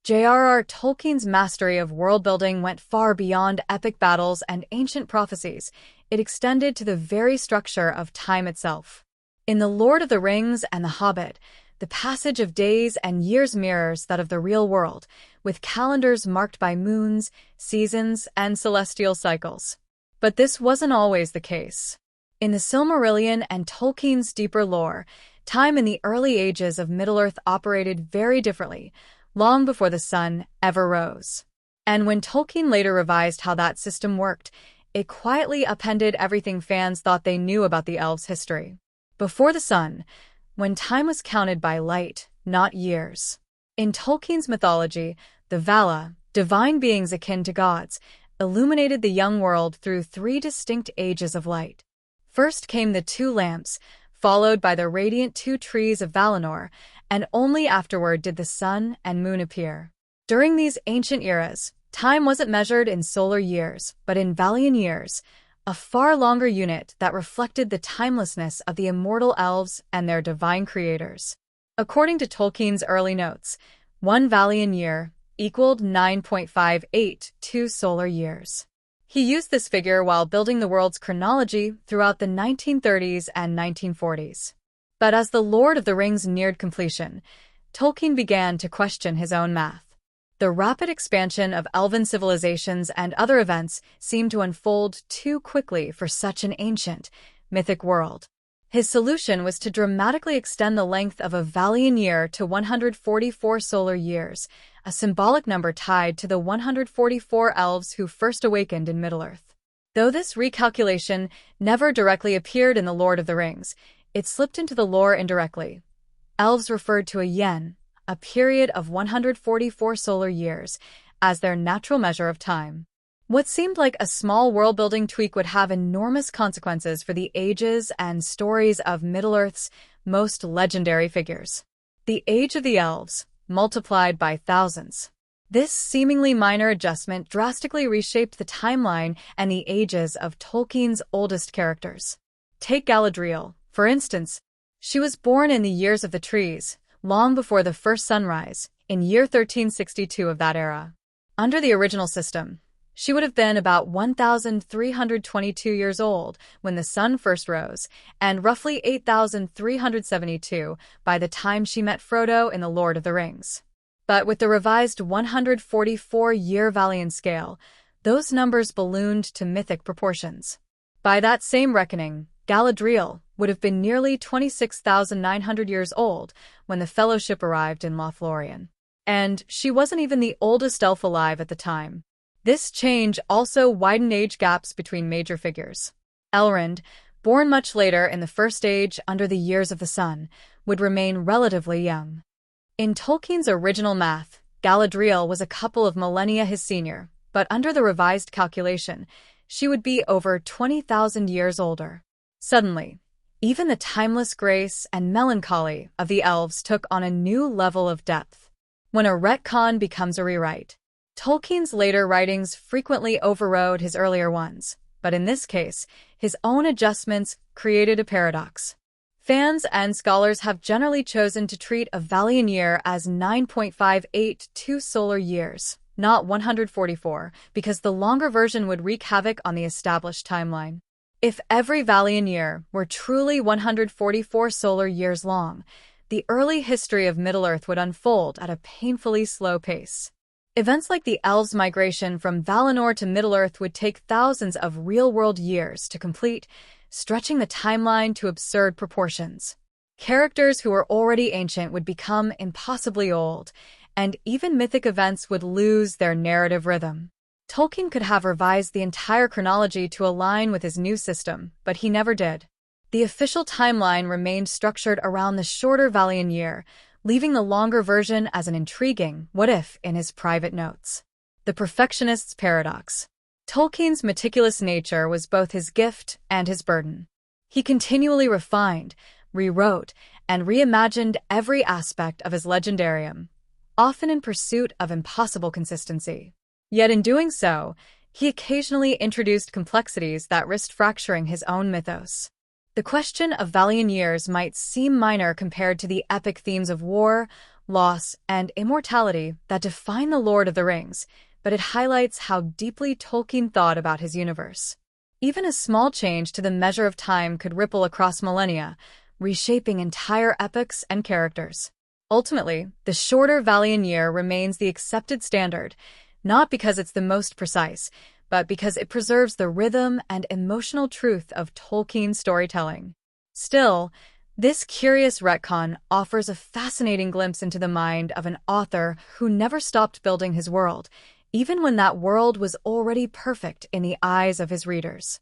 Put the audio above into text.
J.R.R. Tolkien's mastery of world-building went far beyond epic battles and ancient prophecies. It extended to the very structure of time itself. In The Lord of the Rings and The Hobbit, the passage of days and years mirrors that of the real world, with calendars marked by moons, seasons, and celestial cycles. But this wasn't always the case. In the Silmarillion and Tolkien's deeper lore, time in the early ages of Middle-earth operated very differently, long before the sun ever rose. And when Tolkien later revised how that system worked, it quietly upended everything fans thought they knew about the elves' history. Before the sun, when time was counted by light, not years. In Tolkien's mythology, the Vala, divine beings akin to gods, illuminated the young world through 3 distinct ages of light. First came the 2 lamps, followed by the radiant 2 trees of Valinor, and only afterward did the sun and moon appear. During these ancient eras, time wasn't measured in solar years, but in Valian years, a far longer unit that reflected the timelessness of the immortal elves and their divine creators. According to Tolkien's early notes, 1 Valian year equaled 9.582 solar years. He used this figure while building the world's chronology throughout the 1930s and 1940s. But as The Lord of the Rings neared completion, Tolkien began to question his own math. The rapid expansion of elven civilizations and other events seemed to unfold too quickly for such an ancient, mythic world. His solution was to dramatically extend the length of a Valian year to 144 solar years, a symbolic number tied to the 144 elves who first awakened in Middle-earth. Though this recalculation never directly appeared in The Lord of the Rings, it slipped into the lore indirectly. Elves referred to a yen, a period of 144 solar years, as their natural measure of time. What seemed like a small world-building tweak would have enormous consequences for the ages and stories of Middle-earth's most legendary figures. The Age of the Elves, multiplied by thousands. This seemingly minor adjustment drastically reshaped the timeline and the ages of Tolkien's oldest characters. Take Galadriel, for instance. She was born in the years of the trees, long before the first sunrise, in year 1362 of that era. Under the original system, she would have been about 1,322 years old when the sun first rose, and roughly 8,372 by the time she met Frodo in The Lord of the Rings. But with the revised 144-year Valian scale, those numbers ballooned to mythic proportions. By that same reckoning, Galadriel would have been nearly 26,900 years old when the Fellowship arrived in Lothlorien. And she wasn't even the oldest elf alive at the time. This change also widened age gaps between major figures. Elrond, born much later in the First Age under the years of the sun, would remain relatively young. In Tolkien's original math, Galadriel was a couple of millennia his senior, but under the revised calculation, she would be over 20,000 years older. Suddenly, even the timeless grace and melancholy of the elves took on a new level of depth. When a retcon becomes a rewrite, Tolkien's later writings frequently overrode his earlier ones, but in this case, his own adjustments created a paradox. Fans and scholars have generally chosen to treat a Valian year as 9.582 solar years, not 144, because the longer version would wreak havoc on the established timeline. If every Valian year were truly 144 solar years long, the early history of Middle-earth would unfold at a painfully slow pace. Events like the elves' migration from Valinor to Middle-earth would take thousands of real-world years to complete, stretching the timeline to absurd proportions. Characters who were already ancient would become impossibly old, and even mythic events would lose their narrative rhythm. Tolkien could have revised the entire chronology to align with his new system, but he never did. The official timeline remained structured around the shorter Valian year, leaving the longer version as an intriguing what-if in his private notes. The perfectionist's paradox. Tolkien's meticulous nature was both his gift and his burden. He continually refined, rewrote, and reimagined every aspect of his legendarium, often in pursuit of impossible consistency. Yet in doing so, he occasionally introduced complexities that risked fracturing his own mythos. The question of Valian years might seem minor compared to the epic themes of war, loss, and immortality that define the Lord of the Rings, but it highlights how deeply Tolkien thought about his universe. Even a small change to the measure of time could ripple across millennia, reshaping entire epochs and characters. Ultimately, the shorter Valyrian year remains the accepted standard, not because it's the most precise, but because it preserves the rhythm and emotional truth of Tolkien's storytelling. Still, this curious retcon offers a fascinating glimpse into the mind of an author who never stopped building his world, even when that world was already perfect in the eyes of his readers.